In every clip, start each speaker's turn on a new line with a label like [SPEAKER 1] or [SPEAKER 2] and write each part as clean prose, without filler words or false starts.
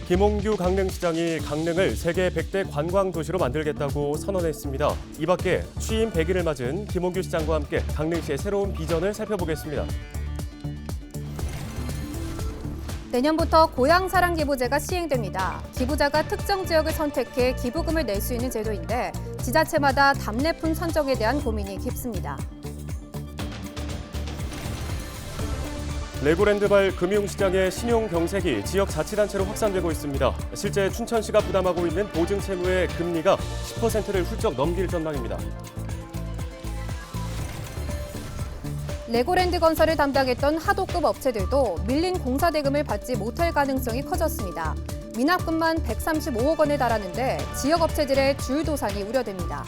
[SPEAKER 1] 김홍규 강릉시장이 강릉을 세계 100대 관광도시로 만들겠다고 선언했습니다. 이 밖에 취임 100일을 맞은 김홍규 시장과 함께 강릉시의 새로운 비전을 살펴보겠습니다.
[SPEAKER 2] 내년부터 고향사랑 기부제가 시행됩니다. 기부자가 특정 지역을 선택해 기부금을 낼 수 있는 제도인데 지자체마다 답례품 선정에 대한 고민이 깊습니다.
[SPEAKER 1] 레고랜드발 금융시장의 신용경색이 지역자치단체로 확산되고 있습니다. 실제 춘천시가 부담하고 있는 보증채무의 금리가 10%를 훌쩍 넘길 전망입니다.
[SPEAKER 2] 레고랜드 건설을 담당했던 하도급 업체들도 밀린 공사 대금을 받지 못할 가능성이 커졌습니다. 미납금만 135억 원에 달하는데 지역 업체들의 주유도산이 우려됩니다.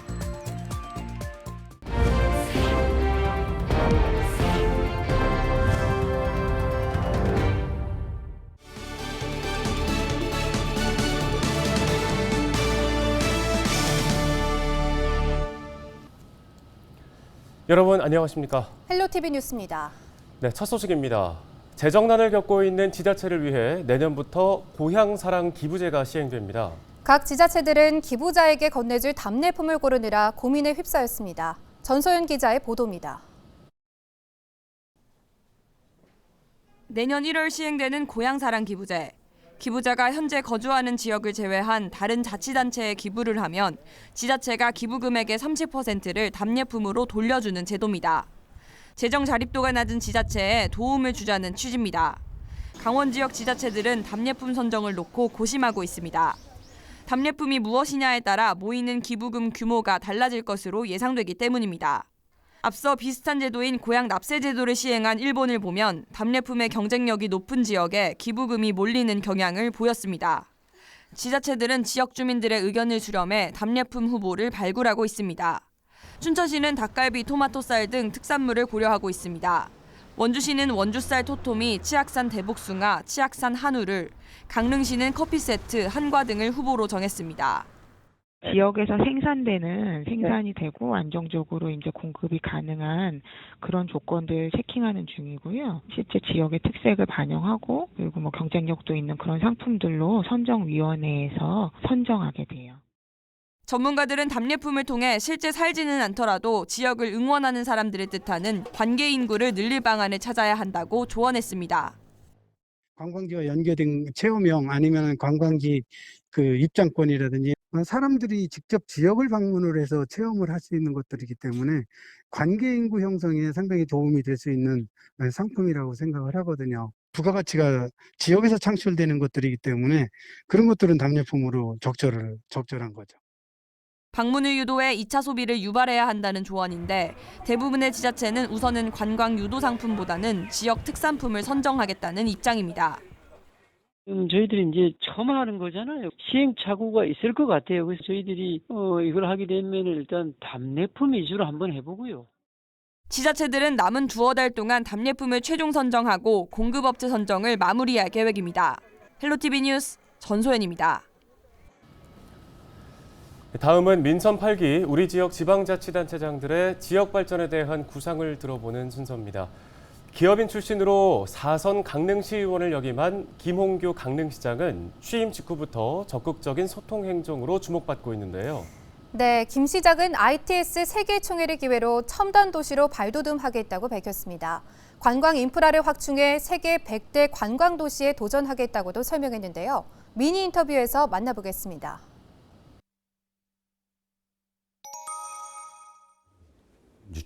[SPEAKER 1] 여러분 안녕하십니까?
[SPEAKER 2] 헬로티비 뉴스입니다.
[SPEAKER 1] 네, 첫 소식입니다. 재정난을 겪고 있는 지자체를 위해 내년부터 고향사랑 기부제가 시행됩니다.
[SPEAKER 2] 각 지자체들은 기부자에게 건네줄 답례품을 고르느라 고민에 휩싸였습니다. 전소연 기자의 보도입니다.
[SPEAKER 3] 내년 1월 시행되는 고향사랑 기부제. 기부자가 현재 거주하는 지역을 제외한 다른 자치단체에 기부를 하면 지자체가 기부 금액의 30%를 답례품으로 돌려주는 제도입니다. 재정 자립도가 낮은 지자체에 도움을 주자는 취지입니다. 강원 지역 지자체들은 답례품 선정을 놓고 고심하고 있습니다. 답례품이 무엇이냐에 따라 모이는 기부금 규모가 달라질 것으로 예상되기 때문입니다. 앞서 비슷한 제도인 고향 납세 제도를 시행한 일본을 보면 답례품의 경쟁력이 높은 지역에 기부금이 몰리는 경향을 보였습니다. 지자체들은 지역 주민들의 의견을 수렴해 답례품 후보를 발굴하고 있습니다. 춘천시는 닭갈비, 토마토쌀 등 특산물을 고려하고 있습니다. 원주시는 원주쌀 토토미, 치악산 대복숭아, 치악산 한우를, 강릉시는 커피 세트, 한과 등을 후보로 정했습니다.
[SPEAKER 4] 지역에서 생산되는 생산이 되고 안정적으로 이제 공급이 가능한 그런 조건들 체킹하는 중이고요. 실제 지역의 특색을 반영하고 그리고 경쟁력도 있는 그런 상품들로 선정위원회에서 선정하게 돼요.
[SPEAKER 3] 전문가들은 답례품을 통해 실제 살지는 않더라도 지역을 응원하는 사람들을 뜻하는 관계 인구를 늘릴 방안을 찾아야 한다고 조언했습니다.
[SPEAKER 5] 관광지와 연계된 체험형 아니면 관광지 입장권이라든지 사람들이 직접 지역을 방문을 해서 체험을 할 수 있는 것들이기 때문에 관계 인구 형성에 상당히 도움이 될 수 있는 상품이라고 생각을 하거든요. 부가가치가 지역에서 창출되는 것들이기 때문에 그런 것들은 답례품으로 적절한 거죠.
[SPEAKER 3] 방문을 유도해 2차 소비를 유발해야 한다는 조언인데 대부분의 지자체는 우선은 관광 유도 상품보다는 지역 특산품을 선정하겠다는 입장입니다.
[SPEAKER 6] 저희들이 이제 처음 하는 거잖아요. 시행착오가 있을 것 같아요. 그래서 저희들이 이걸 하게 되면 일단 답례품 위주로 한번 해보고요.
[SPEAKER 3] 지자체들은 남은 두어 달 동안 답례품을 최종 선정하고 공급업체 선정을 마무리할 계획입니다. 헬로티비 뉴스 전소연입니다.
[SPEAKER 1] 다음은 민선 8기 우리 지역 지방자치단체장들의 지역 발전에 대한 구상을 들어보는 순서입니다. 기업인 출신으로 4선 강릉시 의원을 역임한 김홍규 강릉시장은 취임 직후부터 적극적인 소통 행정으로 주목받고 있는데요.
[SPEAKER 2] 네, 김 시장은 ITS 세계총회를 기회로 첨단 도시로 발돋움하겠다고 밝혔습니다. 관광 인프라를 확충해 세계 100대 관광 도시에 도전하겠다고도 설명했는데요. 미니 인터뷰에서 만나보겠습니다.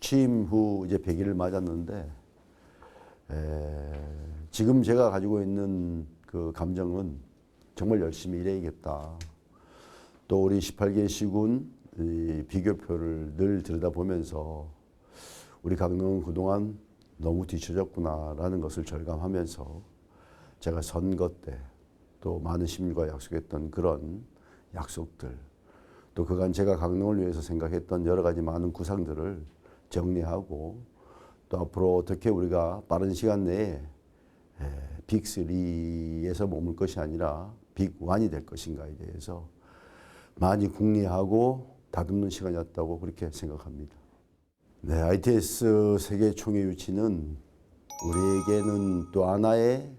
[SPEAKER 7] 취임 후 이제 100일을 맞았는데 지금 제가 가지고 있는 그 감정은 정말 열심히 일해야겠다. 또 우리 18개 시군 비교표를 늘 들여다보면서 우리 강릉은 그동안 너무 뒤처졌구나라는 것을 절감하면서 제가 선거 때 또 많은 시민과 약속했던 그런 약속들 또 그간 제가 강릉을 위해서 생각했던 여러 가지 많은 구상들을 정리하고 또 앞으로 어떻게 우리가 빠른 시간 내에 빅3에서 머물 것이 아니라 빅1이 될 것인가에 대해서 많이 궁리하고 다듬는 시간이었다고 그렇게 생각합니다. 네, ITS 세계총회 유치는 우리에게는 또 하나의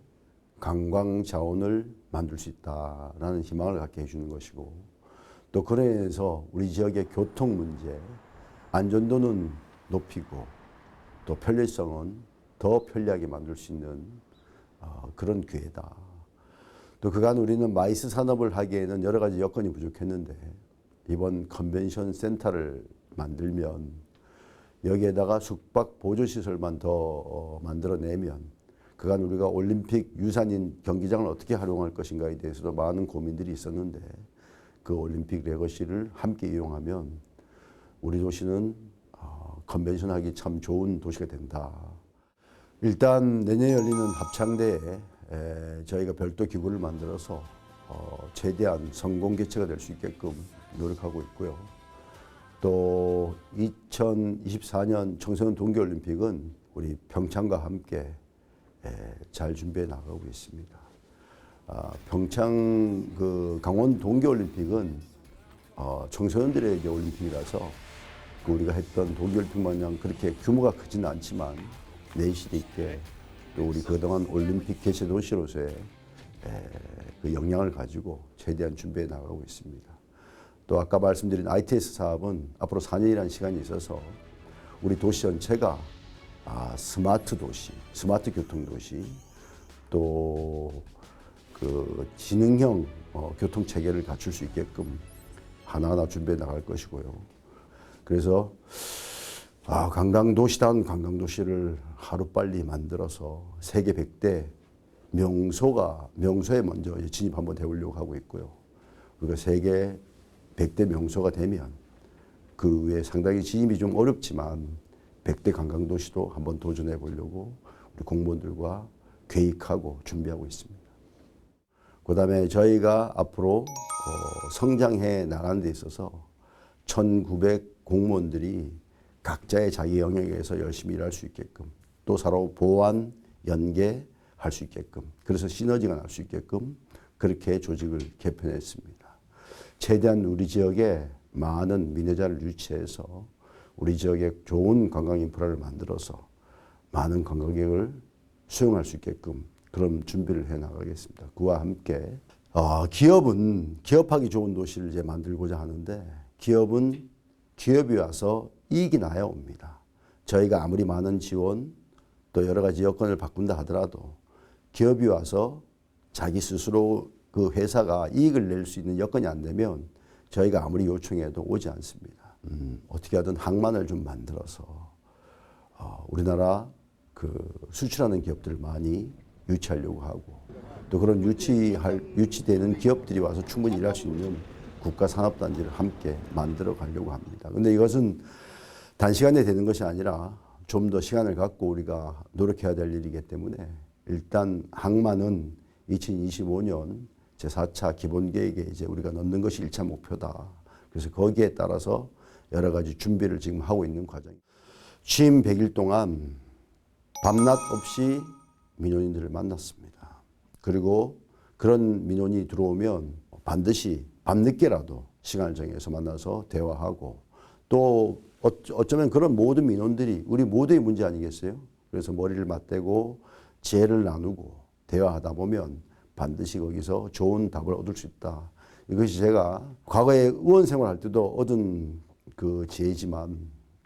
[SPEAKER 7] 관광 자원을 만들 수 있다라는 희망을 갖게 해주는 것이고, 또 그래서 우리 지역의 교통 문제, 안전도는 높이고 또 편리성은 더 편리하게 만들 수 있는 그런 기회다. 또 그간 우리는 마이스 산업을 하기에는 여러 가지 여건이 부족했는데, 이번 컨벤션 센터를 만들면 여기에다가 숙박 보조시설만 더 만들어내면 그간 우리가 올림픽 유산인 경기장을 어떻게 활용할 것인가에 대해서도 많은 고민들이 있었는데, 그 올림픽 레거시를 함께 이용하면 우리 도시는 컨벤션 하기 참 좋은 도시가 된다. 일단 내년에 열리는 합창대에 저희가 별도 기구를 만들어서 최대한 성공 개최가 될 수 있게끔 노력하고 있고요. 또 2024년 청소년 동계올림픽은 우리 평창과 함께 잘 준비해 나가고 있습니다. 평창 그 강원 동계올림픽은 청소년들의 이제 올림픽이라서 우리가 했던 동계올림픽 마냥 그렇게 규모가 크지는 않지만 내실 있게 또 우리 그동안 올림픽 개최 도시로서의 그 역량을 가지고 최대한 준비해 나가고 있습니다. 또 아까 말씀드린 ITS 사업은 앞으로 4년이라는 시간이 있어서 우리 도시 전체가 스마트 도시, 스마트 교통 도시, 또 그 지능형 교통 체계를 갖출 수 있게끔 하나하나 준비해 나갈 것이고요. 그래서 관광도시다운 관광도시를 하루빨리 만들어서 세계 100대 명소에 먼저 진입 한번 해보려고 하고 있고요. 우리가 세계 100대 명소가 되면 그 외에 상당히 진입이 좀 어렵지만 100대 관광도시도 한번 도전해 보려고 우리 공무원들과 계획하고 준비하고 있습니다. 그 다음에 저희가 앞으로 성장해 나가는 데 있어서 1900 공무원들이 각자의 자기 영역에서 열심히 일할 수 있게끔, 또 서로 보완, 연계할 수 있게끔, 그래서 시너지가 날 수 있게끔 그렇게 조직을 개편했습니다. 최대한 우리 지역에 많은 민회자를 유치해서 우리 지역에 좋은 관광 인프라를 만들어서 많은 관광객을 수용할 수 있게끔 그런 준비를 해 나가겠습니다. 그와 함께 기업은 기업하기 좋은 도시를 이제 만들고자 하는데, 기업은 기업이 와서 이익이 나야 옵니다. 저희가 아무리 많은 지원 또 여러 가지 여건을 바꾼다 하더라도 기업이 와서 자기 스스로 그 회사가 이익을 낼 수 있는 여건이 안 되면 저희가 아무리 요청해도 오지 않습니다. 어떻게 하든 항만을 좀 만들어서 우리나라 그 수출하는 기업들을 많이 유치하려고 하고, 또 그런 유치되는 기업들이 와서 충분히 일할 수 있는 국가산업단지를 함께 만들어 가려고 합니다. 그런데 이것은 단시간에 되는 것이 아니라 좀 더 시간을 갖고 우리가 노력해야 될 일이기 때문에, 일단 항만은 2025년 제4차 기본계획에 이제 우리가 넣는 것이 1차 목표다. 그래서 거기에 따라서 여러 가지 준비를 지금 하고 있는 과정입니다. 취임 100일 동안 밤낮 없이 민원인들을 만났습니다. 그리고 그런 민원이 들어오면 반드시 밤늦게라도 시간을 정해서 만나서 대화하고, 또 어쩌면 그런 모든 민원들이 우리 모두의 문제 아니겠어요? 그래서 머리를 맞대고 지혜를 나누고 대화하다 보면 반드시 거기서 좋은 답을 얻을 수 있다. 이것이 제가 과거에 의원 생활할 때도 얻은 그 지혜지만,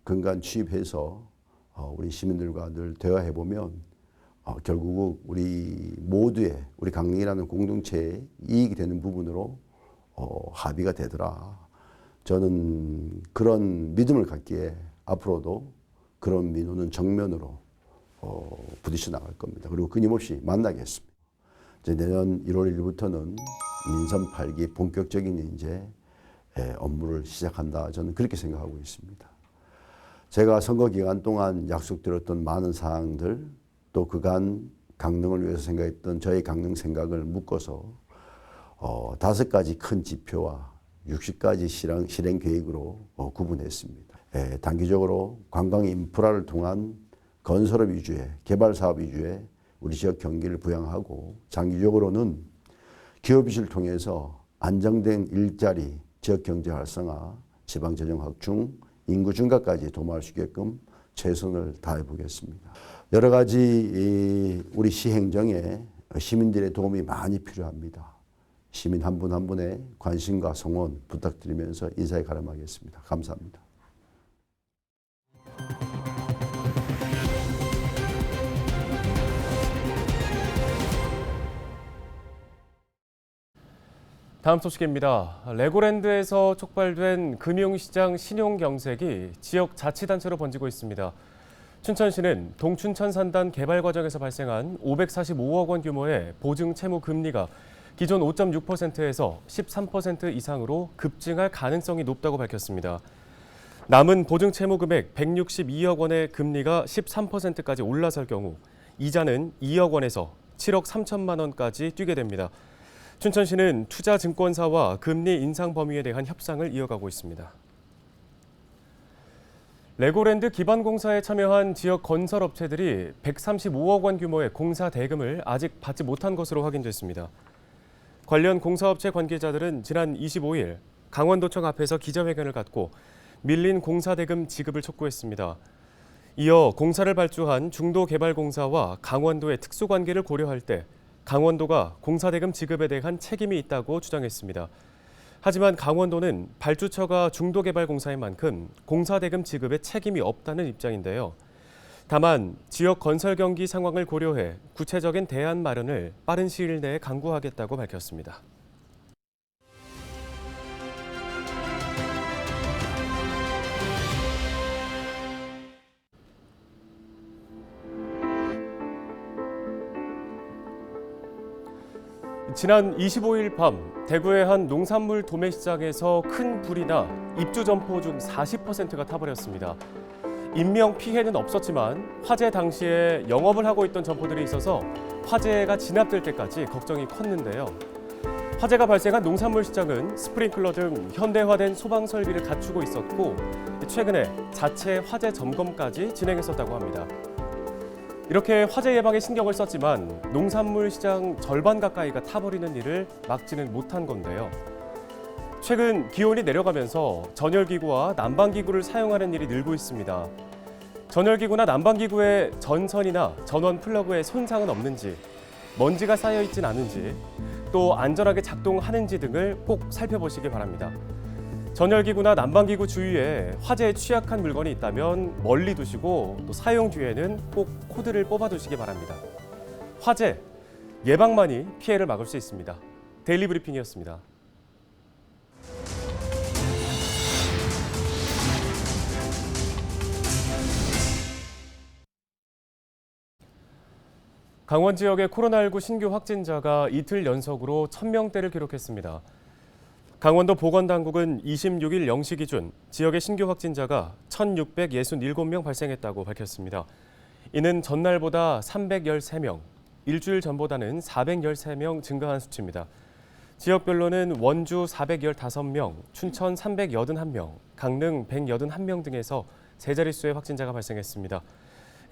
[SPEAKER 7] 근간 취입해서 우리 시민들과 늘 대화해 보면 결국 우리 모두의, 우리 강릉이라는 공동체에 이익이 되는 부분으로 합의가 되더라. 저는 그런 믿음을 갖기에 앞으로도 그런 민원은 정면으로 부딪혀 나갈 겁니다. 그리고 끊임없이 만나겠습니다. 이제 내년 1월 1일부터는 민선 8기 본격적인 이제 업무를 시작한다. 저는 그렇게 생각하고 있습니다. 제가 선거 기간 동안 약속드렸던 많은 사항들, 또 그간 강릉을 위해서 생각했던 저의 강릉 생각을 묶어서 5가지 큰 지표와 60가지 실행 계획으로 구분했습니다. 단기적으로 관광 인프라를 통한 건설업 위주의, 개발 사업 위주의 우리 지역 경기를 부양하고, 장기적으로는 기업 이슈를 통해서 안정된 일자리, 지역 경제 활성화, 지방 재정 확충, 인구 증가까지 도모할 수 있게끔 최선을 다해 보겠습니다. 여러 가지 우리 시행정에 시민들의 도움이 많이 필요합니다. 시민 한 분 한 분의 관심과 성원 부탁드리면서 인사에 가름하겠습니다. 감사합니다.
[SPEAKER 1] 다음 소식입니다. 레고랜드에서 촉발된 금융시장 신용경색이 지역 자치단체로 번지고 있습니다. 춘천시는 동춘천 산단 개발 과정에서 발생한 545억 원 규모의 보증 채무 금리가 기존 5.6%에서 13% 이상으로 급증할 가능성이 높다고 밝혔습니다. 남은 보증 채무 금액 162억 원의 금리가 13%까지 올라설 경우 이자는 2억 원에서 7억 3천만 원까지 뛰게 됩니다. 춘천시는 투자증권사와 금리 인상 범위에 대한 협상을 이어가고 있습니다. 레고랜드 기반공사에 참여한 지역 건설업체들이 135억 원 규모의 공사 대금을 아직 받지 못한 것으로 확인됐습니다. 관련 공사업체 관계자들은 지난 25일 강원도청 앞에서 기자회견을 갖고 밀린 공사 대금 지급을 촉구했습니다. 이어 공사를 발주한 중도개발공사와 강원도의 특수관계를 고려할 때 강원도가 공사대금 지급에 대한 책임이 있다고 주장했습니다. 하지만 강원도는 발주처가 중도개발공사인 만큼 공사대금 지급에 책임이 없다는 입장인데요. 다만 지역 건설 경기 상황을 고려해 구체적인 대안 마련을 빠른 시일 내에 강구하겠다고 밝혔습니다. 지난 25일 밤 대구의 한 농산물 도매시장에서 큰 불이 나 입주 점포 중 40%가 타버렸습니다. 인명 피해는 없었지만 화재 당시에 영업을 하고 있던 점포들이 있어서 화재가 진압될 때까지 걱정이 컸는데요. 화재가 발생한 농산물 시장은 스프링클러 등 현대화된 소방 설비를 갖추고 있었고 최근에 자체 화재 점검까지 진행했었다고 합니다. 이렇게 화재 예방에 신경을 썼지만 농산물 시장 절반 가까이가 타버리는 일을 막지는 못한 건데요. 최근 기온이 내려가면서 전열기구와 난방기구를 사용하는 일이 늘고 있습니다. 전열기구나 난방기구의 전선이나 전원 플러그에 손상은 없는지, 먼지가 쌓여있진 않은지, 또 안전하게 작동하는지 등을 꼭 살펴보시기 바랍니다. 전열기구나 난방기구 주위에 화재에 취약한 물건이 있다면 멀리 두시고 또 사용 뒤에는 꼭 코드를 뽑아두시기 바랍니다. 화재, 예방만이 피해를 막을 수 있습니다. 데일리 브리핑이었습니다. 강원 지역의 코로나19 신규 확진자가 이틀 연속으로 1000명대를 기록했습니다. 강원도 보건당국은 26일 0시 기준 지역의 신규 확진자가 1667명 발생했다고 밝혔습니다. 이는 전날보다 313명, 일주일 전보다는 413명 증가한 수치입니다. 지역별로는 원주 415명, 춘천 381명, 강릉 181명 등에서 세 자릿수의 확진자가 발생했습니다.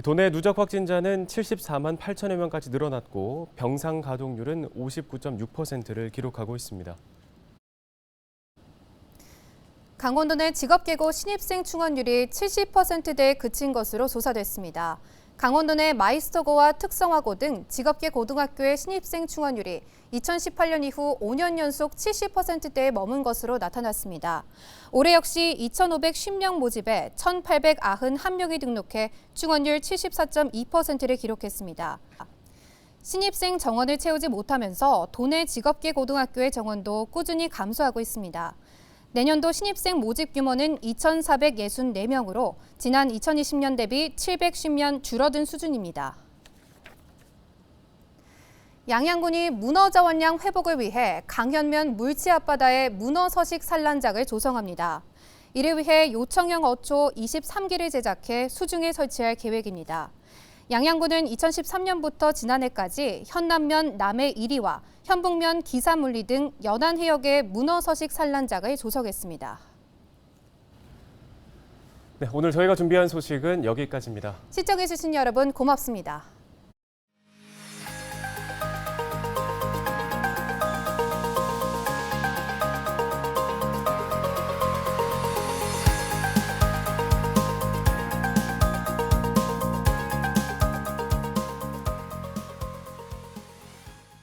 [SPEAKER 1] 도내 누적 확진자는 74만 8천여 명까지 늘어났고 병상 가동률은 59.6%를 기록하고 있습니다.
[SPEAKER 2] 강원도 내 직업계고 신입생 충원율이 70%대에 그친 것으로 조사됐습니다. 강원도 내 마이스터고와 특성화고 등 직업계 고등학교의 신입생 충원율이 2018년 이후 5년 연속 70%대에 머문 것으로 나타났습니다. 올해 역시 2,510명 모집에 1,891명이 등록해 충원율 74.2%를 기록했습니다. 신입생 정원을 채우지 못하면서 도내 직업계 고등학교의 정원도 꾸준히 감소하고 있습니다. 내년도 신입생 모집 규모는 2,464명으로 지난 2020년 대비 710명 줄어든 수준입니다. 양양군이 문어 자원량 회복을 위해 강현면 물지 앞바다에 문어 서식 산란장을 조성합니다. 이를 위해 요청형 어초 23기를 제작해 수중에 설치할 계획입니다. 양양군은 2013년부터 지난해까지 현남면 남해 1위와 현북면 기사물리 등 연안 해역에 문어 서식 산란장을 조성했습니다.
[SPEAKER 1] 네, 오늘 저희가 준비한 소식은 여기까지입니다.
[SPEAKER 2] 시청해주신 여러분 고맙습니다.